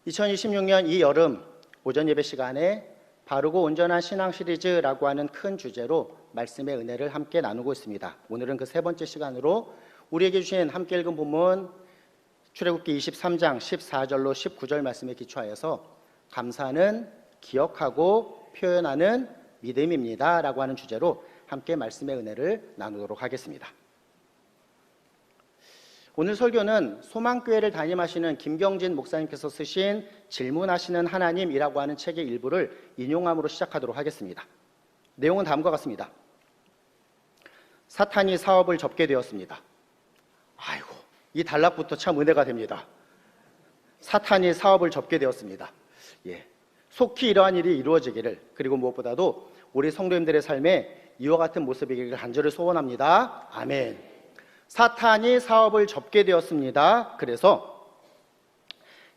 2026년 이 여름 오전 예배 시간에 바르고 온전한 신앙 시리즈라고 하는 큰 주제로 말씀의 은혜를 함께 나누고 있습니다. 오늘은 그 세 번째 시간으로 우리에게 주신 함께 읽은 본문 출애굽기 23장 14절로 19절 말씀에 기초하여서 감사는 기억하고 표현하는 믿음입니다 라고 하는 주제로 함께 말씀의 은혜를 나누도록 하겠습니다. 오늘 설교는 소망교회를 담임하시는 김경진 목사님께서 쓰신 질문하시는 하나님이라고 하는 책의 일부를 인용함으로 시작하도록 하겠습니다. 내용은 다음과 같습니다. 사탄이 사업을 접게 되었습니다. 아이고, 이 단락부터 참 은혜가 됩니다. 사탄이 사업을 접게 되었습니다. 속히 이러한 일이 이루어지기를, 그리고 무엇보다도 우리 성도님들의 삶에 이와 같은 모습이기를 간절히 소원합니다. 아멘. 사탄이 사업을 접게 되었습니다. 그래서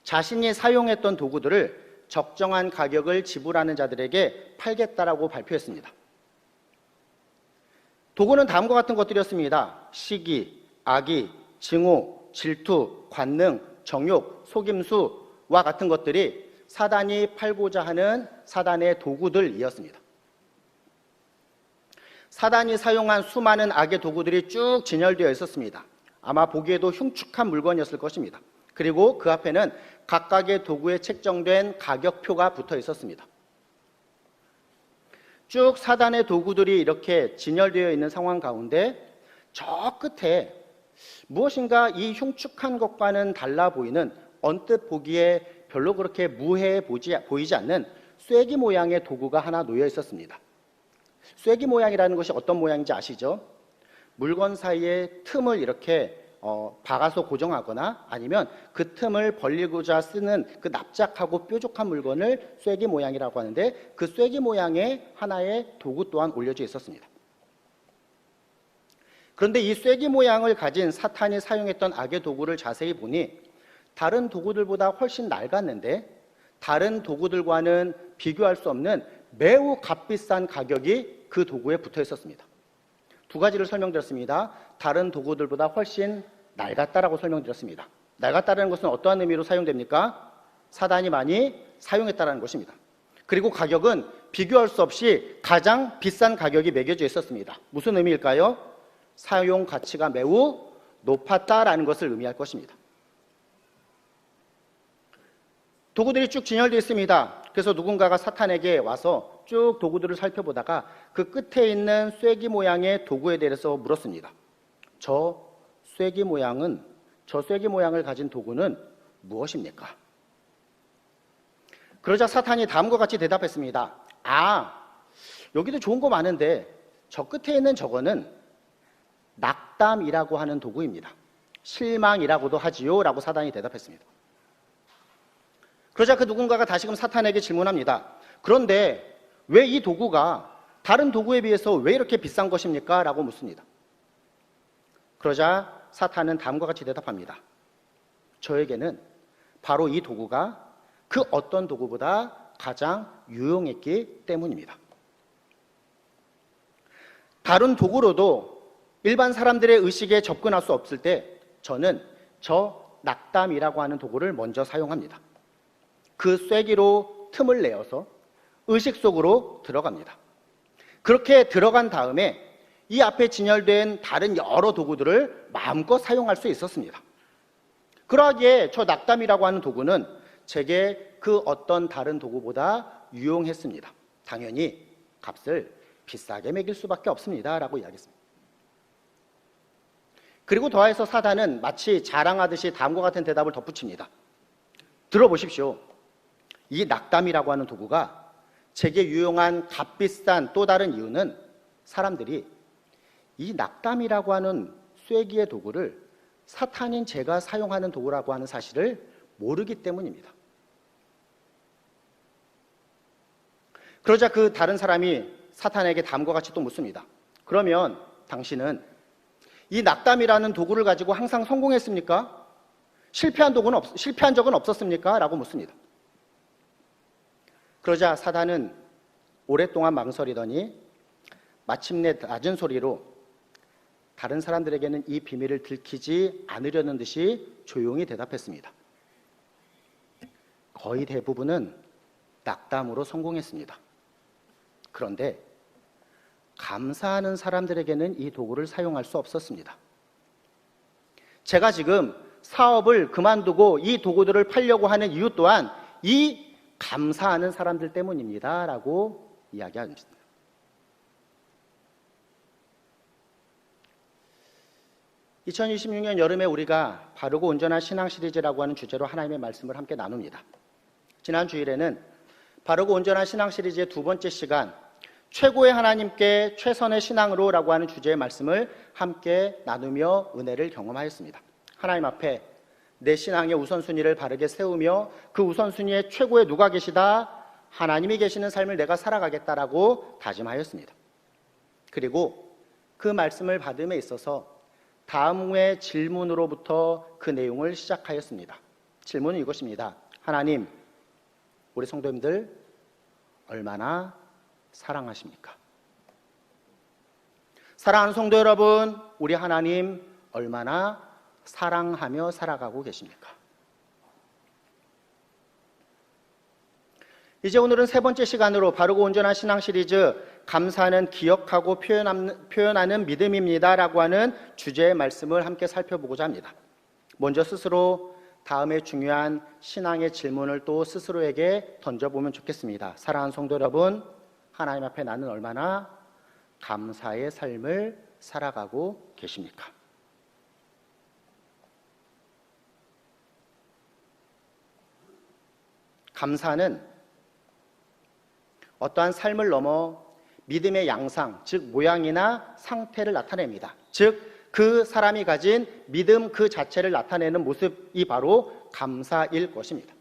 자신이 사용했던 도구들을 적정한 가격을 지불하는 자들에게 팔겠다라고 발표했습니다. 도구는 다음과 같은 것들이었습니다. 시기, 악의, 증오, 질투, 관능, 정욕, 속임수와 같은 것들이 사단이 팔고자 하는 사단의 도구들이었습니다. 사단이 사용한 수많은 악의 도구들이 쭉 진열되어 있었습니다. 아마 보기에도 흉측한 물건이었을 것입니다. 그리고 그 앞에는 각각의 도구에 책정된 가격표가 붙어 있었습니다. 쭉 사단의 도구들이 이렇게 진열되어 있는 상황 가운데 저 끝에 무엇인가 이 흉측한 것과는 달라 보이는, 언뜻 보기에 별로 그렇게 무해해 보이지 않는 쐐기 모양의 도구가 하나 놓여 있었습니다. 쐐기 모양이라는 것이 어떤 모양인지 아시죠? 물건 사이에 틈을 이렇게 박아서 고정하거나 아니면 그 틈을 벌리고자 쓰는 그 납작하고 뾰족한 물건을 쐐기 모양이라고 하는데, 그 쐐기 모양의 하나의 도구 또한 올려져 있었습니다. 그런데 이 쐐기 모양을 가진 사탄이 사용했던 악의 도구를 자세히 보니 다른 도구들보다 훨씬 낡았는데 다른 도구들과는 비교할 수 없는 매우 값비싼 가격이 그 도구에 붙어 있었습니다. 두 가지를 설명드렸습니다. 다른 도구들보다 훨씬 낡았다라고 설명드렸습니다. 낡았다는 것은 어떠한 의미로 사용됩니까? 사단이 많이 사용했다는 것입니다. 그리고 가격은 비교할 수 없이 가장 비싼 가격이 매겨져 있었습니다. 무슨 의미일까요? 사용 가치가 매우 높았다라는 것을 의미할 것입니다. 도구들이 쭉 진열되어 있습니다. 그래서 누군가가 사탄에게 와서 쭉 도구들을 살펴보다가 그 끝에 있는 쐐기 모양의 도구에 대해서 물었습니다. 저 쐐기 모양을 가진 도구는 무엇입니까? 그러자 사탄이 다음과 같이 대답했습니다. 여기도 좋은 거 많은데 저 끝에 있는 저거는 낙담이라고 하는 도구입니다. 실망이라고도 하지요 라고 사탄이 대답했습니다. 그러자 그 누군가가 다시금 사탄에게 질문합니다. 그런데 왜 이 도구가 다른 도구에 비해서 왜 이렇게 비싼 것입니까? 라고 묻습니다. 그러자 사탄은 다음과 같이 대답합니다. 저에게는 바로 이 도구가 그 어떤 도구보다 가장 유용했기 때문입니다. 다른 도구로도 일반 사람들의 의식에 접근할 수 없을 때 저는 저 낙담이라고 하는 도구를 먼저 사용합니다. 그 쐐기로 틈을 내어서 의식 속으로 들어갑니다. 그렇게 들어간 다음에 이 앞에 진열된 다른 여러 도구들을 마음껏 사용할 수 있었습니다. 그러하기에 저 낙담이라고 하는 도구는 제게 그 어떤 다른 도구보다 유용했습니다. 당연히 값을 비싸게 매길 수밖에 없습니다 라고 이야기했습니다. 그리고 더해서 사단은 마치 자랑하듯이 다음과 같은 대답을 덧붙입니다. 들어보십시오. 이 낙담이라고 하는 도구가 제게 유용한 값비싼 또 다른 이유는 사람들이 이 낙담이라고 하는 쐐기의 도구를 사탄인 제가 사용하는 도구라고 하는 사실을 모르기 때문입니다. 그러자 그 다른 사람이 사탄에게 다음과 같이 또 묻습니다. 그러면 당신은 이 낙담이라는 도구를 가지고 항상 성공했습니까? 실패한 적은 없었습니까? 라고 묻습니다. 그러자 사단은 오랫동안 망설이더니 마침내 낮은 소리로 다른 사람들에게는 이 비밀을 들키지 않으려는 듯이 조용히 대답했습니다. 거의 대부분은 낙담으로 성공했습니다. 그런데 감사하는 사람들에게는 이 도구를 사용할 수 없었습니다. 제가 지금 사업을 그만두고 이 도구들을 팔려고 하는 이유 또한 이 감사하는 사람들 때문입니다 라고 이야기합니다. 2026년 여름에 우리가 바르고 온전한 신앙 시리즈라고 하는 주제로 하나님의 말씀을 함께 나눕니다. 지난 주일에는 바르고 온전한 신앙 시리즈의 두 번째 시간, 최고의 하나님께 최선의 신앙으로 라고 하는 주제의 말씀을 함께 나누며 은혜를 경험하였습니다. 하나님 앞에 내 신앙의 우선순위를 바르게 세우며 그 우선순위에 최고의 누가 계시다? 하나님이 계시는 삶을 내가 살아가겠다라고 다짐하였습니다. 그리고 그 말씀을 받음에 있어서 다음의 질문으로부터 그 내용을 시작하였습니다. 질문은 이것입니다. 하나님, 우리 성도님들 얼마나 사랑하십니까? 사랑하는 성도 여러분, 우리 하나님 얼마나 사랑하며 살아가고 계십니까? 이제 오늘은 세 번째 시간으로 바르고 온전한 신앙 시리즈 감사는 기억하고 표현하는 믿음입니다 라고 하는 주제의 말씀을 함께 살펴보고자 합니다. 먼저 스스로 다음에 중요한 신앙의 질문을 또 스스로에게 던져보면 좋겠습니다. 사랑하는 성도 여러분, 하나님 앞에 나는 얼마나 감사의 삶을 살아가고 계십니까? 감사는 어떠한 삶을 넘어 믿음의 양상, 즉 모양이나 상태를 나타냅니다. 즉 그 사람이 가진 믿음 그 자체를 나타내는 모습이 바로 감사일 것입니다.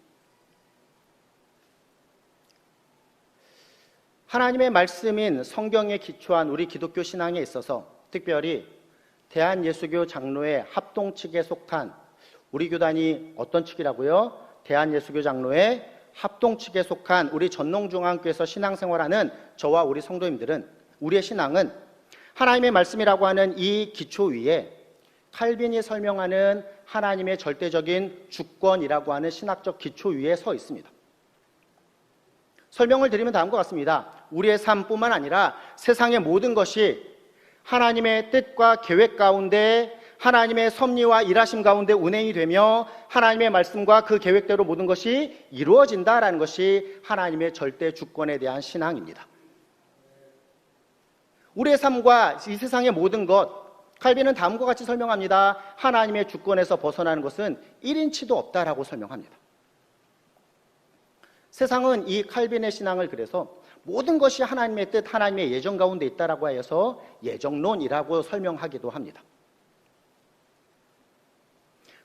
하나님의 말씀인 성경에 기초한 우리 기독교 신앙에 있어서 특별히 대한예수교 장로회 합동 측에 속한 우리 교단이 어떤 측이라고요? 대한예수교 장로회 합동 측에 속한 우리 전농중앙교에서 신앙생활하는 저와 우리 성도님들은 우리의 신앙은 하나님의 말씀이라고 하는 이 기초 위에 칼빈이 설명하는 하나님의 절대적인 주권이라고 하는 신학적 기초 위에 서 있습니다. 설명을 드리면 다음과 같습니다. 우리의 삶뿐만 아니라 세상의 모든 것이 하나님의 뜻과 계획 가운데 하나님의 섭리와 일하심 가운데 운행이 되며 하나님의 말씀과 그 계획대로 모든 것이 이루어진다라는 것이 하나님의 절대 주권에 대한 신앙입니다. 우리의 삶과 이 세상의 모든 것, 칼빈은 다음과 같이 설명합니다. 하나님의 주권에서 벗어나는 것은 1인치도 없다라고 설명합니다. 세상은 이 칼빈의 신앙을 그래서 모든 것이 하나님의 뜻, 하나님의 예정 가운데 있다라고 하여서 예정론이라고 설명하기도 합니다.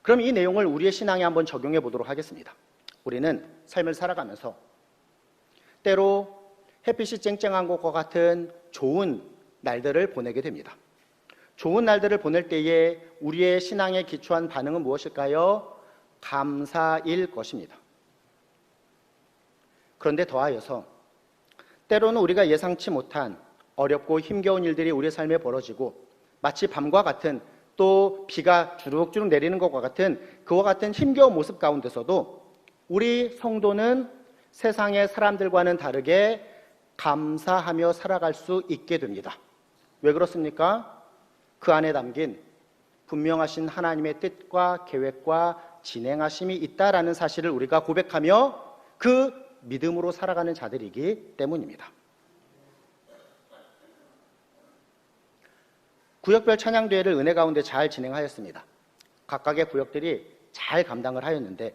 그럼 이 내용을 우리의 신앙에 한번 적용해 보도록 하겠습니다. 우리는 삶을 살아가면서 때로 햇빛이 쨍쨍한 것과 같은 좋은 날들을 보내게 됩니다. 좋은 날들을 보낼 때에 우리의 신앙에 기초한 반응은 무엇일까요? 감사일 것입니다. 그런데 더하여서 때로는 우리가 예상치 못한 어렵고 힘겨운 일들이 우리의 삶에 벌어지고 마치 밤과 같은 또 비가 주룩주룩 내리는 것과 같은 그와 같은 힘겨운 모습 가운데서도 우리 성도는 세상의 사람들과는 다르게 감사하며 살아갈 수 있게 됩니다. 왜 그렇습니까? 그 안에 담긴 분명하신 하나님의 뜻과 계획과 진행하심이 있다라는 사실을 우리가 고백하며 그 믿음으로 살아가는 자들이기 때문입니다. 구역별 찬양대회를 은혜 가운데 잘 진행하였습니다. 각각의 구역들이 잘 감당을 하였는데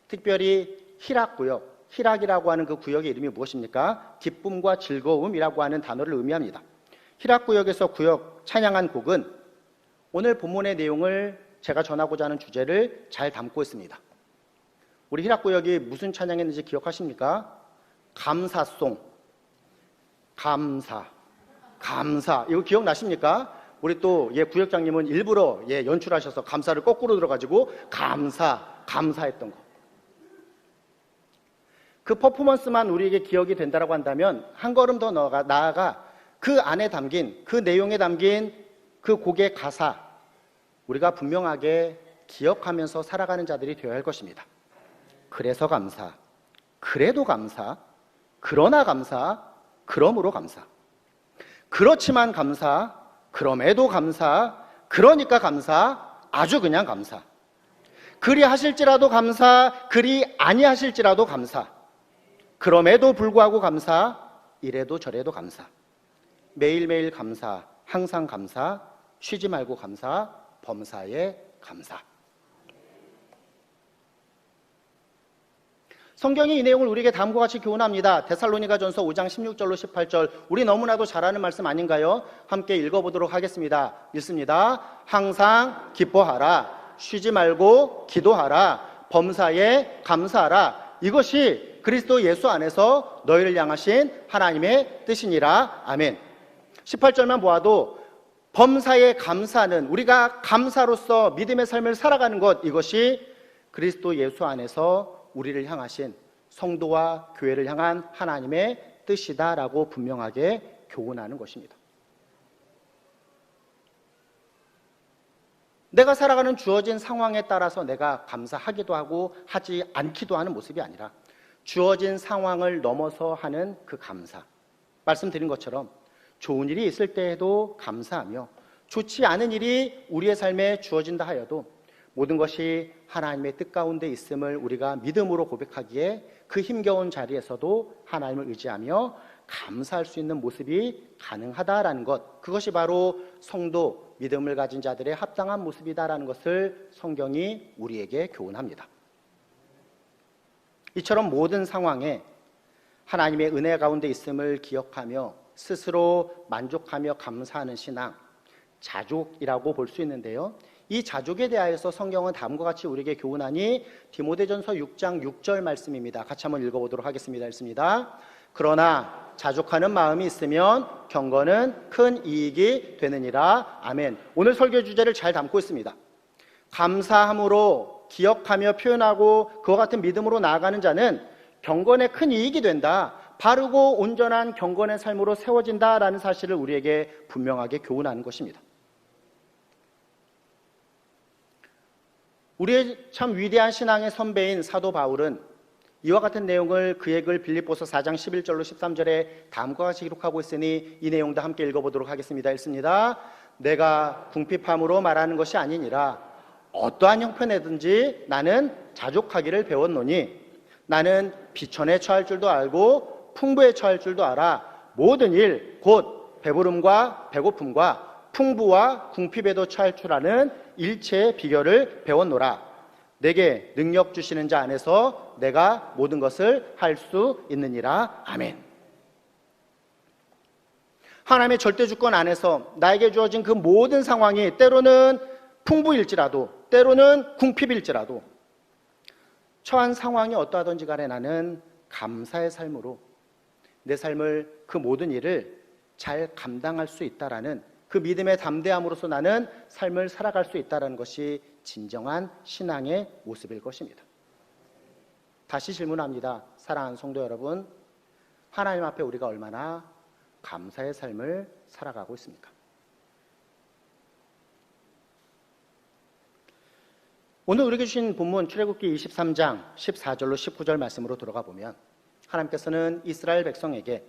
특별히 희락구역, 희락이라고 하는 그 구역의 이름이 무엇입니까? 기쁨과 즐거움이라고 하는 단어를 의미합니다. 희락구역에서 구역 찬양한 곡은 오늘 본문의 내용을 제가 전하고자 하는 주제를 잘 담고 있습니다. 우리 희락구역이 무슨 찬양했는지 기억하십니까? 감사송. 감사. 이거 기억나십니까? 우리 또 구역장님은 일부러 연출하셔서 감사를 거꾸로 들어가지고 감사했던 거. 그 퍼포먼스만 우리에게 기억이 된다고 한다면 한 걸음 더 나아가 그 안에 담긴 그 내용에 담긴 그 곡의 가사 우리가 분명하게 기억하면서 살아가는 자들이 되어야 할 것입니다. 그래서 감사. 그래도 감사, 그러나 감사, 그러므로 감사. 그렇지만 감사, 그럼에도 감사, 그러니까 감사, 아주 그냥 감사. 그리 하실지라도 감사, 그리 아니하실지라도 감사. 그럼에도 불구하고 감사, 이래도 저래도 감사. 매일매일 감사, 항상 감사, 쉬지 말고 감사, 범사에 감사. 성경이 이 내용을 우리에게 다음과 같이 교훈합니다. 데살로니가전서 5장 16절로 18절, 우리 너무나도 잘 아는 말씀 아닌가요? 함께 읽어보도록 하겠습니다. 읽습니다. 항상 기뻐하라, 쉬지 말고 기도하라, 범사에 감사하라. 이것이 그리스도 예수 안에서 너희를 향하신 하나님의 뜻이니라. 아멘. 18절만 보아도 범사에 감사는, 우리가 감사로서 믿음의 삶을 살아가는 것, 이것이 그리스도 예수 안에서 우리를 향하신, 성도와 교회를 향한 하나님의 뜻이다라고 분명하게 교훈하는 것입니다. 내가 살아가는 주어진 상황에 따라서 내가 감사하기도 하고 하지 않기도 하는 모습이 아니라 주어진 상황을 넘어서 하는 그 감사. 말씀드린 것처럼 좋은 일이 있을 때에도 감사하며 좋지 않은 일이 우리의 삶에 주어진다 하여도 모든 것이 하나님의 뜻 가운데 있음을 우리가 믿음으로 고백하기에 그 힘겨운 자리에서도 하나님을 의지하며 감사할 수 있는 모습이 가능하다라는 것, 그것이 바로 성도, 믿음을 가진 자들의 합당한 모습이다라는 것을 성경이 우리에게 교훈합니다. 이처럼 모든 상황에 하나님의 은혜 가운데 있음을 기억하며 스스로 만족하며 감사하는 신앙, 자족이라고 볼 수 있는데요, 이 자족에 대하여서 성경은 다음과 같이 우리에게 교훈하니 디모데전서 6장 6절 말씀입니다. 같이 한번 읽어보도록 하겠습니다. 읽습니다. 그러나 자족하는 마음이 있으면 경건은 큰 이익이 되느니라. 아멘. 오늘 설교 주제를 잘 담고 있습니다. 감사함으로 기억하며 표현하고 그와 같은 믿음으로 나아가는 자는 경건에 큰 이익이 된다, 바르고 온전한 경건의 삶으로 세워진다라는 사실을 우리에게 분명하게 교훈하는 것입니다. 우리의 참 위대한 신앙의 선배인 사도 바울은 이와 같은 내용을 그의 글 빌립보서 4장 11절로 13절에 다음과 같이 기록하고 있으니 이 내용도 함께 읽어보도록 하겠습니다. 읽습니다. 내가 궁핍함으로 말하는 것이 아니니라. 어떠한 형편에든지 나는 자족하기를 배웠노니 나는 비천에 처할 줄도 알고 풍부에 처할 줄도 알아. 모든 일 곧 배부름과 배고픔과 풍부와 궁핍에도 처할 줄 아는 일체의 비결을 배웠노라. 내게 능력 주시는 자 안에서 내가 모든 것을 할 수 있느니라. 아멘. 하나님의 절대 주권 안에서 나에게 주어진 그 모든 상황이 때로는 풍부일지라도 때로는 궁핍일지라도 처한 상황이 어떠하든지 간에 나는 감사의 삶으로 내 삶을, 그 모든 일을 잘 감당할 수 있다라는 그 믿음의 담대함으로써 나는 삶을 살아갈 수 있다는 것이 진정한 신앙의 모습일 것입니다. 다시 질문합니다. 사랑하는 성도 여러분, 하나님 앞에 우리가 얼마나 감사의 삶을 살아가고 있습니까? 오늘 우리에게 주신 본문 출애굽기 23장 14절로 19절 말씀으로 들어가 보면 하나님께서는 이스라엘 백성에게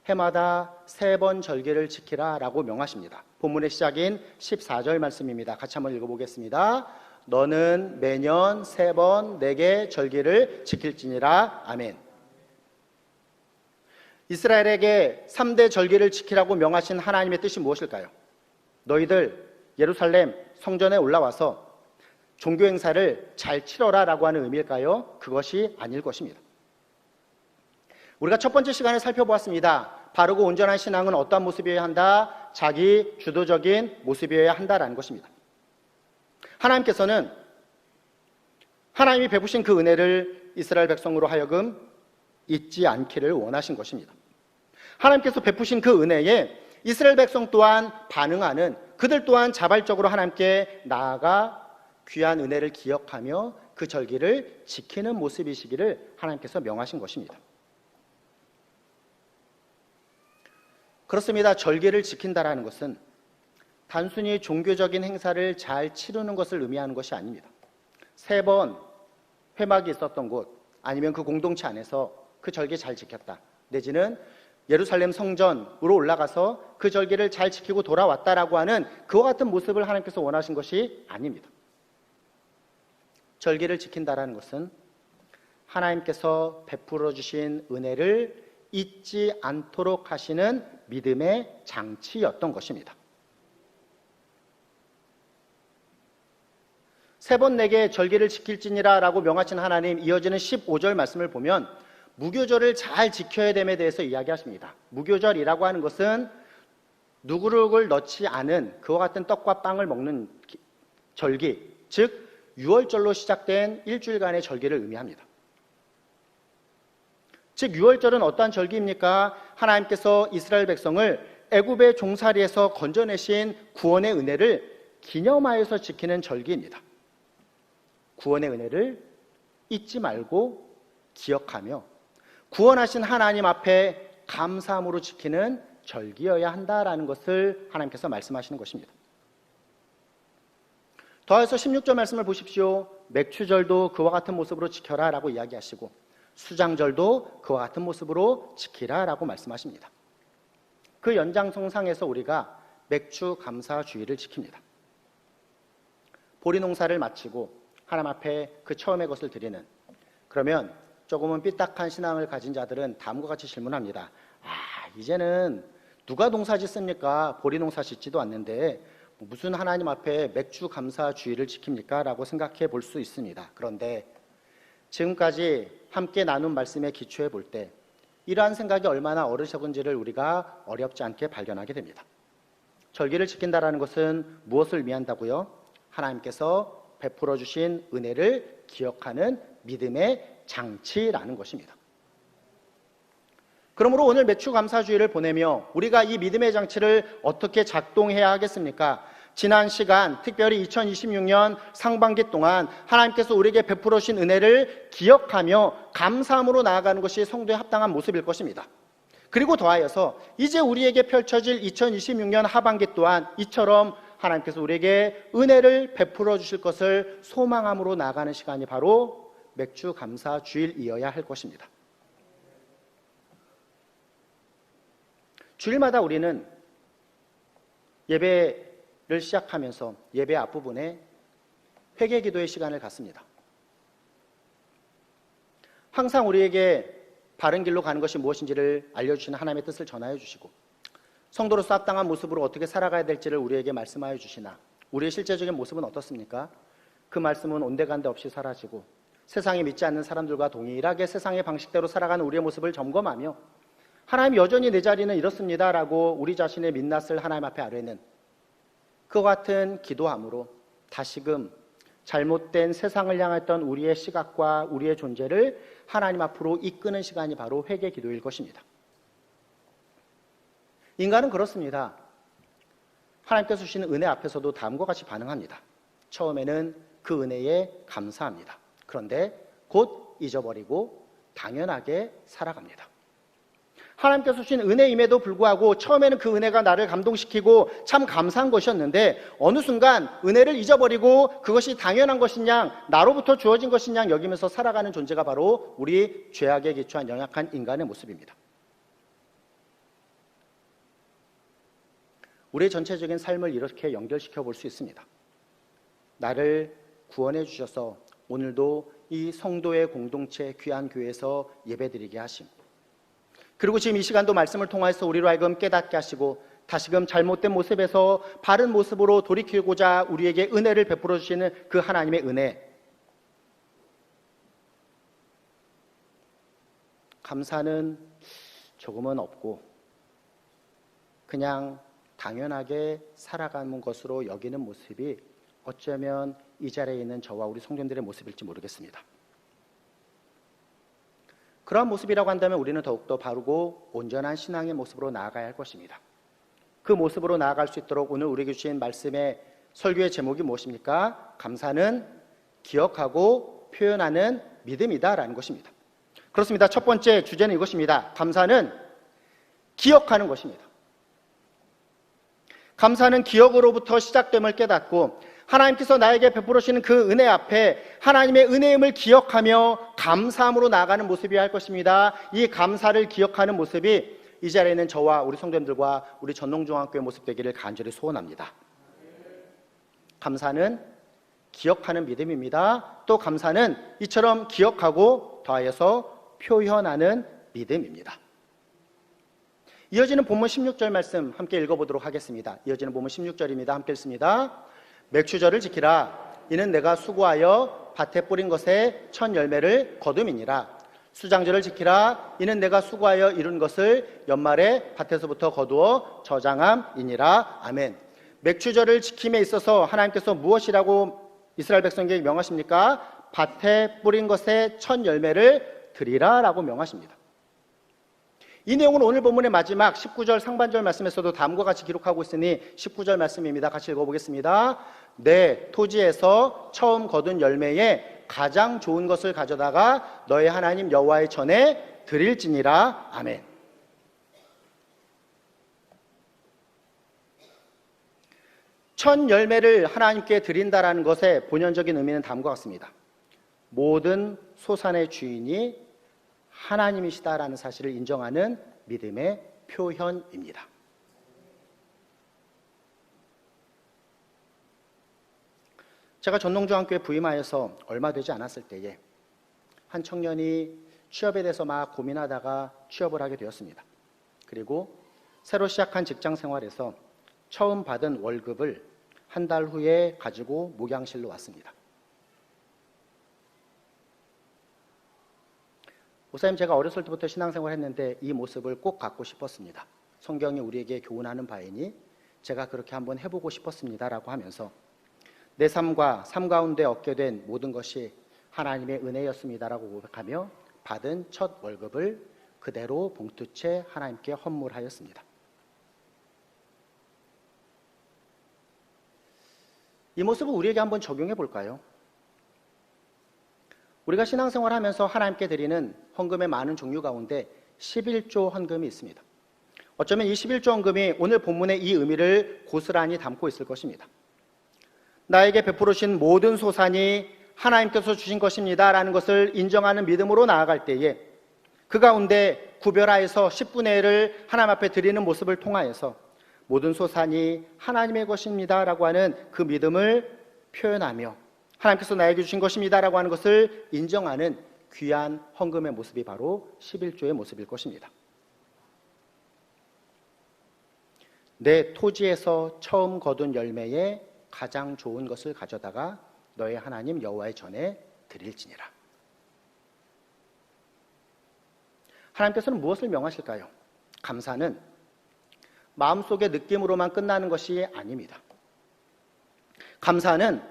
해마다 3번 절기를 지키라 라고 명하십니다. 본문의 시작인 14절 말씀입니다. 같이 한번 읽어보겠습니다. 너는 매년 3번 내게 절기를 지킬지니라. 아멘. 이스라엘에게 3대 절기를 지키라고 명하신 하나님의 뜻이 무엇일까요? 너희들 예루살렘 성전에 올라와서 종교 행사를 잘 치러라 라고 하는 의미일까요? 그것이 아닐 것입니다. 우리가 첫 번째 시간에 살펴보았습니다. 바르고 온전한 신앙은 어떠한 모습이어야 한다? 자기 주도적인 모습이어야 한다라는 것입니다. 하나님께서는 하나님이 베푸신 그 은혜를 이스라엘 백성으로 하여금 잊지 않기를 원하신 것입니다. 하나님께서 베푸신 그 은혜에 이스라엘 백성 또한 반응하는, 그들 또한 자발적으로 하나님께 나아가 귀한 은혜를 기억하며 그 절기를 지키는 모습이시기를 하나님께서 명하신 것입니다. 그렇습니다. 절기를 지킨다라는 것은 단순히 종교적인 행사를 잘 치르는 것을 의미하는 것이 아닙니다. 3번 회막이 있었던 곳, 아니면 그 공동체 안에서 그 절기 잘 지켰다. 내지는 예루살렘 성전으로 올라가서 그 절기를 잘 지키고 돌아왔다라고 하는 그와 같은 모습을 하나님께서 원하신 것이 아닙니다. 절기를 지킨다라는 것은 하나님께서 베풀어 주신 은혜를 잊지 않도록 하시는 믿음의 장치였던 것입니다. 세 번 내게 절기를 지킬지니라 라고 명하신 하나님, 이어지는 15절 말씀을 보면 무교절을 잘 지켜야 됨에 대해서 이야기하십니다. 무교절이라고 하는 것은 누구룩을 넣지 않은 그와 같은 떡과 빵을 먹는 절기, 즉 유월절로 시작된 일주일간의 절기를 의미합니다. 즉 유월절은 어떠한 절기입니까? 하나님께서 이스라엘 백성을 애굽의 종살이에서 건져내신 구원의 은혜를 기념하여서 지키는 절기입니다. 구원의 은혜를 잊지 말고 기억하며 구원하신 하나님 앞에 감사함으로 지키는 절기여야 한다라는 것을 하나님께서 말씀하시는 것입니다. 더해서 16절 말씀을 보십시오. 맥추절도 그와 같은 모습으로 지켜라 라고 이야기하시고 수장절도 그와 같은 모습으로 지키라 라고 말씀하십니다. 그 연장선상에서 우리가 맥추 감사주의를 지킵니다. 보리 농사를 마치고 하나님 앞에 그 처음의 것을 드리는, 그러면 조금은 삐딱한 신앙을 가진 자들은 다음과 같이 질문합니다. 이제는 누가 농사 짓습니까? 보리 농사 짓지도 않는데 무슨 하나님 앞에 맥주 감사주의를 지킵니까? 라고 생각해 볼 수 있습니다. 그런데 지금까지 함께 나눈 말씀에 기초해 볼 때 이러한 생각이 얼마나 어리석은지를 우리가 어렵지 않게 발견하게 됩니다. 절기를 지킨다라는 것은 무엇을 의미한다고요? 하나님께서 베풀어 주신 은혜를 기억하는 믿음의 장치라는 것입니다. 그러므로 오늘 맥주 감사주의를 보내며 우리가 이 믿음의 장치를 어떻게 작동해야 하겠습니까? 지난 시간, 특별히 2026년 상반기 동안 하나님께서 우리에게 베풀어 주신 은혜를 기억하며 감사함으로 나아가는 것이 성도의 합당한 모습일 것입니다. 그리고 더하여서 이제 우리에게 펼쳐질 2026년 하반기 또한 이처럼 하나님께서 우리에게 은혜를 베풀어 주실 것을 소망함으로 나아가는 시간이 바로 맥주 감사 주일이어야 할 것입니다. 주일마다 우리는 예배를 시작하면서 예배 앞부분에 회개 기도의 시간을 갖습니다. 항상 우리에게 바른 길로 가는 것이 무엇인지를 알려주시는 하나님의 뜻을 전하여 주시고 성도로서 합당한 모습으로 어떻게 살아가야 될지를 우리에게 말씀하여 주시나 우리의 실제적인 모습은 어떻습니까? 그 말씀은 온데간데 없이 사라지고 세상에 믿지 않는 사람들과 동일하게 세상의 방식대로 살아가는 우리의 모습을 점검하며 하나님 여전히 내 자리는 이렇습니다 라고 우리 자신의 민낯을 하나님 앞에 아뢰는 그와 같은 기도함으로 다시금 잘못된 세상을 향했던 우리의 시각과 우리의 존재를 하나님 앞으로 이끄는 시간이 바로 회개 기도일 것입니다. 인간은 그렇습니다. 하나님께서 주시는 은혜 앞에서도 다음과 같이 반응합니다. 처음에는 그 은혜에 감사합니다. 그런데 곧 잊어버리고 당연하게 살아갑니다. 하나님께서 주신 은혜임에도 불구하고 처음에는 그 은혜가 나를 감동시키고 참 감사한 것이었는데 어느 순간 은혜를 잊어버리고 그것이 당연한 것이냐 나로부터 주어진 것이냐 여기면서 살아가는 존재가 바로 우리 죄악에 기초한 연약한 인간의 모습입니다. 우리의 전체적인 삶을 이렇게 연결시켜 볼 수 있습니다. 나를 구원해 주셔서 오늘도 이 성도의 공동체 귀한 교회에서 예배드리게 하심, 그리고 지금 이 시간도 말씀을 통해서 우리로 하여금 깨닫게 하시고 다시금 잘못된 모습에서 바른 모습으로 돌이키고자 우리에게 은혜를 베풀어 주시는 그 하나님의 은혜, 감사는 조금은 없고 그냥 당연하게 살아가는 것으로 여기는 모습이 어쩌면 이 자리에 있는 저와 우리 성도님들의 모습일지 모르겠습니다. 그러한 모습이라고 한다면 우리는 더욱더 바르고 온전한 신앙의 모습으로 나아가야 할 것입니다. 그 모습으로 나아갈 수 있도록 오늘 우리에게 주신 말씀의 설교의 제목이 무엇입니까? 감사는 기억하고 표현하는 믿음이다라는 것입니다. 그렇습니다. 첫 번째 주제는 이것입니다. 감사는 기억하는 것입니다. 감사는 기억으로부터 시작됨을 깨닫고 하나님께서 나에게 베풀어 주시는 그 은혜 앞에 하나님의 은혜임을 기억하며 감사함으로 나아가는 모습이어야 할 것입니다. 이 감사를 기억하는 모습이 이 자리에 있는 저와 우리 성도님들과 우리 전농중앙교회 모습 되기를 간절히 소원합니다. 감사는 기억하는 믿음입니다. 또 감사는 이처럼 기억하고 더하여서 표현하는 믿음입니다. 이어지는 본문 16절 말씀 함께 읽어보도록 하겠습니다. 이어지는 본문 16절입니다. 함께 읽습니다. 맥추절을 지키라. 이는 내가 수고하여 밭에 뿌린 것에 첫 열매를 거둠이니라. 수장절을 지키라. 이는 내가 수고하여 이룬 것을 연말에 밭에서부터 거두어 저장함이니라. 아멘. 맥추절을 지킴에 있어서 하나님께서 무엇이라고 이스라엘 백성에게 명하십니까? 밭에 뿌린 것에 첫 열매를 드리라 라고 명하십니다. 이 내용은 오늘 본문의 마지막 19절 상반절 말씀에서도 다음과 같이 기록하고 있으니 19절 말씀입니다. 같이 읽어보겠습니다. 내 토지에서 처음 거둔 열매에 가장 좋은 것을 가져다가 너의 하나님 여호와의 전에 드릴지니라. 아멘. 첫 열매를 하나님께 드린다라는 것의 본연적인 의미는 다음과 같습니다. 모든 소산의 주인이 하나님이시다라는 사실을 인정하는 믿음의 표현입니다. 제가 전농중앙교회 부임하여서 얼마 되지 않았을 때에 한 청년이 취업에 대해서 막 고민하다가 취업을 하게 되었습니다. 그리고 새로 시작한 직장 생활에서 처음 받은 월급을 한 달 후에 가지고 목양실로 왔습니다. 목사님, 제가 어렸을 때부터 신앙생활을 했는데 이 모습을 꼭 갖고 싶었습니다. 성경이 우리에게 교훈하는 바이니 제가 그렇게 한번 해보고 싶었습니다 라고 하면서 내 삶과 삶 가운데 얻게 된 모든 것이 하나님의 은혜였습니다 라고 고백하며 받은 첫 월급을 그대로 봉투채 하나님께 헌물하였습니다. 이 모습을 우리에게 한번 적용해 볼까요? 우리가 신앙생활 하면서 하나님께 드리는 헌금의 많은 종류 가운데 11조 헌금이 있습니다. 어쩌면 이 11조 헌금이 오늘 본문의 이 의미를 고스란히 담고 있을 것입니다. 나에게 베풀어 주신 모든 소산이 하나님께서 주신 것입니다 라는 것을 인정하는 믿음으로 나아갈 때에 그 가운데 구별하여서 10분의 1을 하나님 앞에 드리는 모습을 통하여서 모든 소산이 하나님의 것입니다 라고 하는 그 믿음을 표현하며 하나님께서 나에게 주신 것입니다 라고 하는 것을 인정하는 귀한 헌금의 모습이 바로 11조의 모습일 것입니다. 내 토지에서 처음 거둔 열매에 가장 좋은 것을 가져다가 너의 하나님 여호와의 전에 드릴지니라. 하나님께서는 무엇을 명하실까요? 감사는 마음속의 느낌으로만 끝나는 것이 아닙니다. 감사는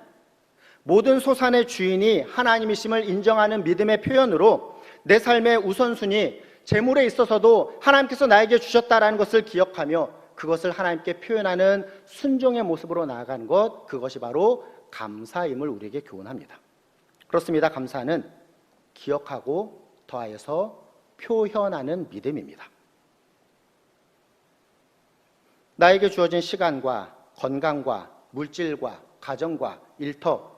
모든 소산의 주인이 하나님이심을 인정하는 믿음의 표현으로 내 삶의 우선순위, 재물에 있어서도 하나님께서 나에게 주셨다라는 것을 기억하며 그것을 하나님께 표현하는 순종의 모습으로 나아가는 것, 그것이 바로 감사임을 우리에게 교훈합니다. 그렇습니다. 감사는 기억하고 더하여서 표현하는 믿음입니다. 나에게 주어진 시간과 건강과 물질과 가정과 일터,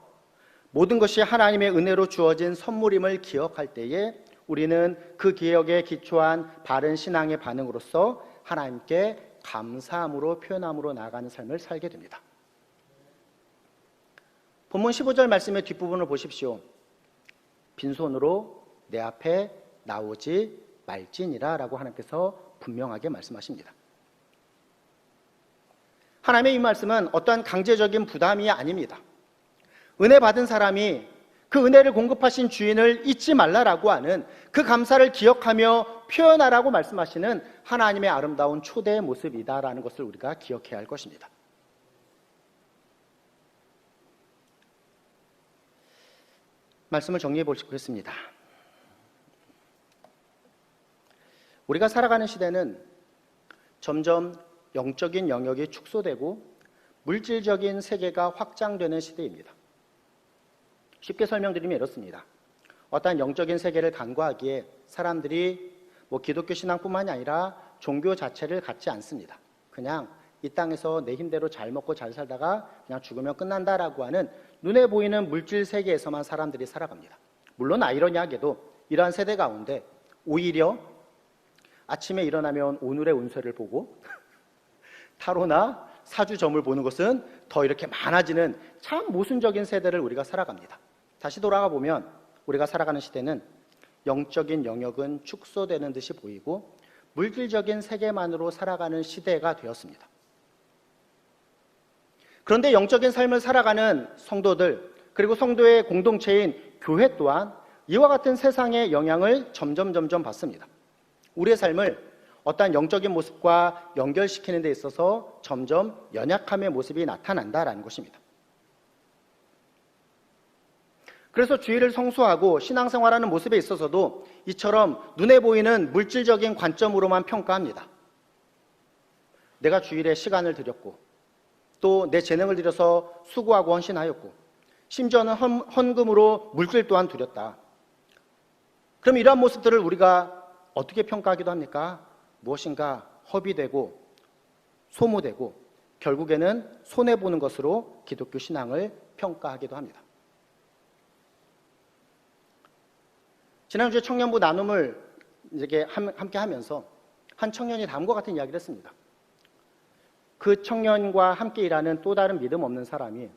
모든 것이 하나님의 은혜로 주어진 선물임을 기억할 때에 우리는 그 기억에 기초한 바른 신앙의 반응으로서 하나님께 감사함으로 표현함으로 나아가는 삶을 살게 됩니다. 본문 15절 말씀의 뒷부분을 보십시오. 빈손으로 내 앞에 나오지 말지니라 라고 하나님께서 분명하게 말씀하십니다. 하나님의 이 말씀은 어떠한 강제적인 부담이 아닙니다. 은혜 받은 사람이 그 은혜를 공급하신 주인을 잊지 말라라고 하는 그 감사를 기억하며 표현하라고 말씀하시는 하나님의 아름다운 초대의 모습이다라는 것을 우리가 기억해야 할 것입니다. 말씀을 정리해 보겠습니다. 우리가 살아가는 시대는 점점 영적인 영역이 축소되고 물질적인 세계가 확장되는 시대입니다. 쉽게 설명드리면 이렇습니다. 어떠한 영적인 세계를 간과하기에 사람들이 기독교 신앙뿐만이 아니라 종교 자체를 갖지 않습니다. 그냥 이 땅에서 내 힘대로 잘 먹고 잘 살다가 그냥 죽으면 끝난다라고 하는 눈에 보이는 물질 세계에서만 사람들이 살아갑니다. 물론 아이러니하게도 이러한 세대 가운데 오히려 아침에 일어나면 오늘의 운세를 보고 타로나 사주점을 보는 것은 더 이렇게 많아지는 참 모순적인 세대를 우리가 살아갑니다. 다시 돌아가 보면 우리가 살아가는 시대는 영적인 영역은 축소되는 듯이 보이고 물질적인 세계만으로 살아가는 시대가 되었습니다. 그런데 영적인 삶을 살아가는 성도들, 그리고 성도의 공동체인 교회 또한 이와 같은 세상의 영향을 점점 받습니다. 우리의 삶을 어떠한 영적인 모습과 연결시키는 데 있어서 점점 연약함의 모습이 나타난다라는 것입니다. 그래서 주의를 성수하고 신앙생활하는 모습에 있어서도 이처럼 눈에 보이는 물질적인 관점으로만 평가합니다. 내가 주일에 시간을 들였고 또 내 재능을 들여서 수고하고 헌신하였고 심지어는 헌금으로 물질 또한 드렸다. 그럼 이러한 모습들을 우리가 어떻게 평가하기도 합니까? 무엇인가 허비되고 소모되고 결국에는 손해보는 것으로 기독교 신앙을 평가하기도 합니다. 지난주에 청년부 나눔을 이렇게 함께 하면서 한 청년이 다음과 같은 이야기를 했습니다. 그 청년과 함께 일하는 또 다른 믿음 없는 사람이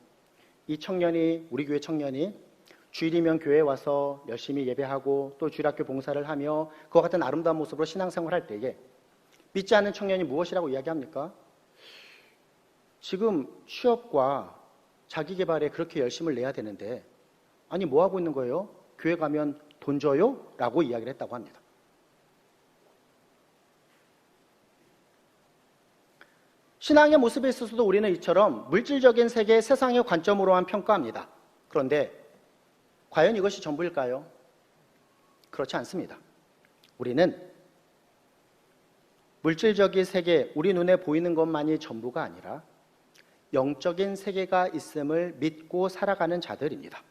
이 청년이, 우리 교회 청년이 주일이면 교회에 와서 열심히 예배하고 또 주일학교 봉사를 하며 그와 같은 아름다운 모습으로 신앙생활할 때에 믿지 않는 청년이 무엇이라고 이야기합니까? 지금 취업과 자기개발에 그렇게 열심을 내야 되는데 아니 뭐 하고 있는 거예요? 교회 가면 돈 줘요? 라고 이야기를 했다고 합니다. 신앙의 모습에 있어서도 우리는 이처럼 물질적인 세계, 세상의 관점으로만 평가합니다. 그런데 과연 이것이 전부일까요? 그렇지 않습니다. 우리는 물질적인 세계, 우리 눈에 보이는 것만이 전부가 아니라 영적인 세계가 있음을 믿고 살아가는 자들입니다.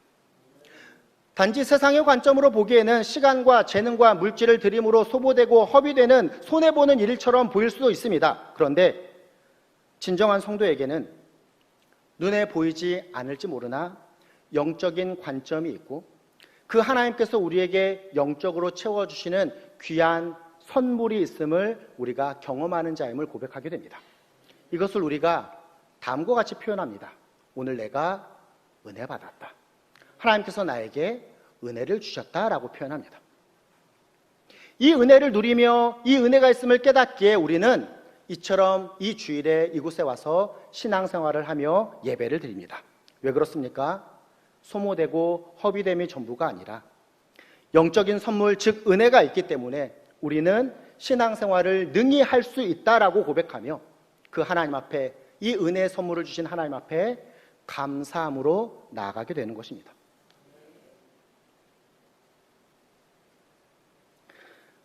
단지 세상의 관점으로 보기에는 시간과 재능과 물질을 들임으로 소모되고 허비되는 손해보는 일처럼 보일 수도 있습니다. 그런데 진정한 성도에게는 눈에 보이지 않을지 모르나 영적인 관점이 있고 그 하나님께서 우리에게 영적으로 채워주시는 귀한 선물이 있음을 우리가 경험하는 자임을 고백하게 됩니다. 이것을 우리가 다음과 같이 표현합니다. 오늘 내가 은혜 받았다. 하나님께서 나에게 은혜를 주셨다라고 표현합니다. 이 은혜를 누리며 이 은혜가 있음을 깨닫기에 우리는 이처럼 이 주일에 이곳에 와서 신앙생활을 하며 예배를 드립니다. 왜 그렇습니까? 소모되고 허비됨이 전부가 아니라 영적인 선물, 즉 은혜가 있기 때문에 우리는 신앙생활을 능히 할 수 있다라고 고백하며 그 하나님 앞에, 이 은혜의 선물을 주신 하나님 앞에 감사함으로 나아가게 되는 것입니다.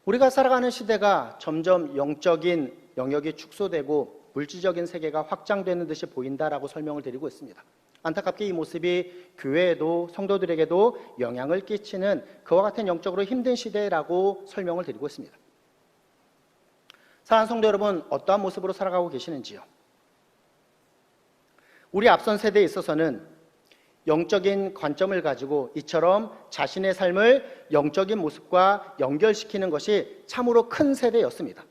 우리가 살아가는 시대가 점점 영적인 영역이 축소되고 물질적인 세계가 확장되는 듯이 보인다라고 설명을 드리고 있습니다. 안타깝게 이 모습이 교회에도 성도들에게도 영향을 끼치는 그와 같은 영적으로 힘든 시대라고 설명을 드리고 있습니다. 사랑하는 성도 여러분, 어떠한 모습으로 살아가고 계시는지요? 우리 앞선 세대에 있어서는 영적인 관점을 가지고 이처럼 자신의 삶을 영적인 모습과 연결시키는 것이 참으로 큰 세대였습니다.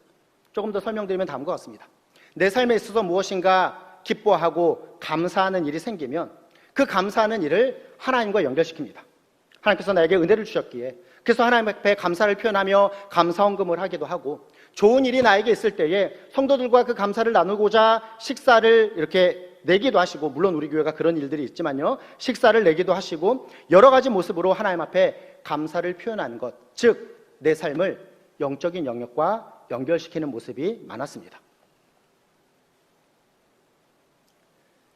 조금 더 설명드리면 다음과 같습니다. 내 삶에 있어서 무엇인가 기뻐하고 감사하는 일이 생기면 그 감사하는 일을 하나님과 연결시킵니다. 하나님께서 나에게 은혜를 주셨기에, 그래서 하나님 앞에 감사를 표현하며 감사헌금을 하기도 하고, 좋은 일이 나에게 있을 때에 성도들과 그 감사를 나누고자 식사를 이렇게 내기도 하시고, 물론 우리 교회가 그런 일들이 있지만요, 식사를 내기도 하시고 여러 가지 모습으로 하나님 앞에 감사를 표현하는 것, 즉 내 삶을 영적인 영역과 연결시키는 모습이 많았습니다.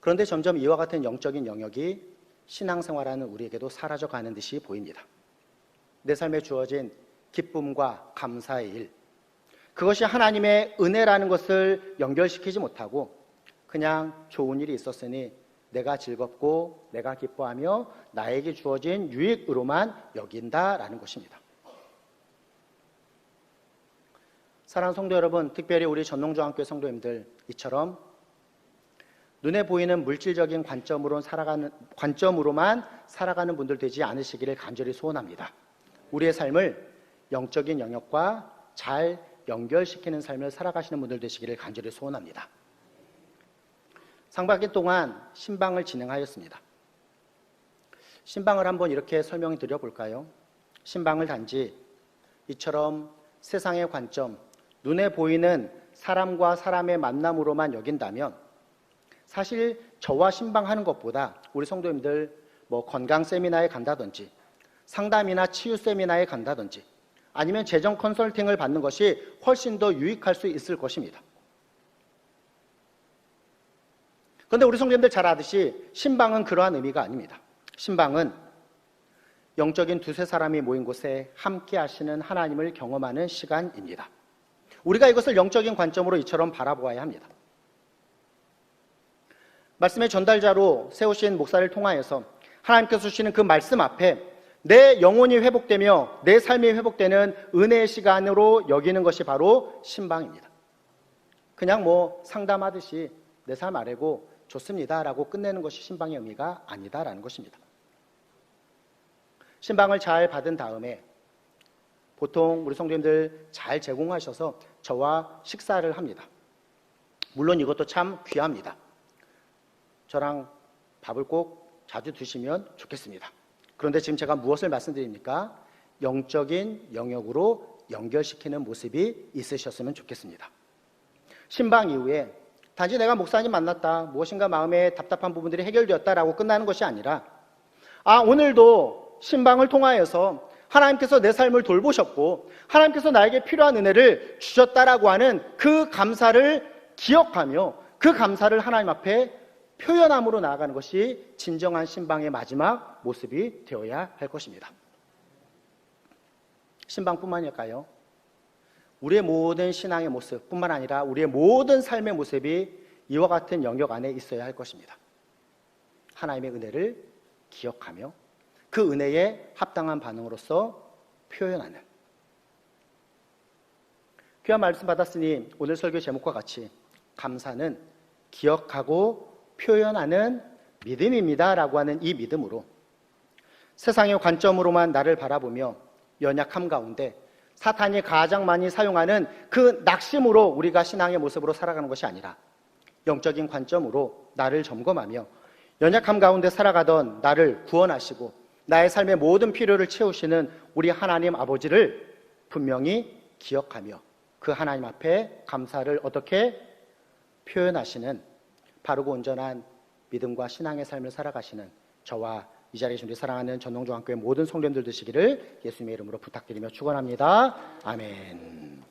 그런데 점점 이와 같은 영적인 영역이 신앙생활하는 우리에게도 사라져가는 듯이 보입니다. 내 삶에 주어진 기쁨과 감사의 일, 그것이 하나님의 은혜라는 것을 연결시키지 못하고 그냥 좋은 일이 있었으니 내가 즐겁고 내가 기뻐하며 나에게 주어진 유익으로만 여긴다라는 것입니다. 사랑하는 성도 여러분, 특별히 우리 전농중앙교회 성도님들, 이처럼 눈에 보이는 물질적인 관점으로만 살아가는 분들 되지 않으시기를 간절히 소원합니다. 우리의 삶을 영적인 영역과 잘 연결시키는 삶을 살아가시는 분들 되시기를 간절히 소원합니다. 상반기 동안 신방을 진행하였습니다. 신방을 한번 이렇게 설명드려 볼까요? 신방을 단지 이처럼 세상의 관점, 눈에 보이는 사람과 사람의 만남으로만 여긴다면 사실 저와 신방하는 것보다 우리 성도님들 건강 세미나에 간다든지 상담이나 치유 세미나에 간다든지 아니면 재정 컨설팅을 받는 것이 훨씬 더 유익할 수 있을 것입니다. 그런데 우리 성도님들 잘 아듯이 신방은 그러한 의미가 아닙니다. 신방은 영적인 두세 사람이 모인 곳에 함께 하시는 하나님을 경험하는 시간입니다. 우리가 이것을 영적인 관점으로 이처럼 바라보아야 합니다. 말씀의 전달자로 세우신 목사를 통하여서 하나님께서 주시는 그 말씀 앞에 내 영혼이 회복되며 내 삶이 회복되는 은혜의 시간으로 여기는 것이 바로 신방입니다. 그냥 상담하듯이 내 삶 아래고 좋습니다 라고 끝내는 것이 신방의 의미가 아니다라는 것입니다. 신방을 잘 받은 다음에 보통 우리 성도님들 잘 제공하셔서 저와 식사를 합니다. 물론 이것도 참 귀합니다. 저랑 밥을 꼭 자주 드시면 좋겠습니다. 그런데 지금 제가 무엇을 말씀드립니까? 영적인 영역으로 연결시키는 모습이 있으셨으면 좋겠습니다. 신방 이후에 단지 내가 목사님 만났다, 무엇인가 마음에 답답한 부분들이 해결되었다라고 끝나는 것이 아니라 오늘도 신방을 통하여서 하나님께서 내 삶을 돌보셨고 하나님께서 나에게 필요한 은혜를 주셨다라고 하는 그 감사를 기억하며 그 감사를 하나님 앞에 표현함으로 나아가는 것이 진정한 신방의 마지막 모습이 되어야 할 것입니다. 신방뿐만일까요? 우리의 모든 신앙의 모습뿐만 아니라 우리의 모든 삶의 모습이 이와 같은 영역 안에 있어야 할 것입니다. 하나님의 은혜를 기억하며 그 은혜에 합당한 반응으로서 표현하는. 귀한 말씀 받았으니 오늘 설교 제목과 같이 감사는 기억하고 표현하는 믿음입니다 라고 하는 이 믿음으로 세상의 관점으로만 나를 바라보며 연약함 가운데 사탄이 가장 많이 사용하는 그 낙심으로 우리가 신앙의 모습으로 살아가는 것이 아니라 영적인 관점으로 나를 점검하며 연약함 가운데 살아가던 나를 구원하시고 나의 삶의 모든 필요를 채우시는 우리 하나님 아버지를 분명히 기억하며 그 하나님 앞에 감사를 어떻게 표현하시는 바르고 온전한 믿음과 신앙의 삶을 살아가시는 저와 이 자리에 계신 우리 사랑하는 전농종합교회 모든 성도님들 되시기를 예수님의 이름으로 부탁드리며 축원합니다. 아멘.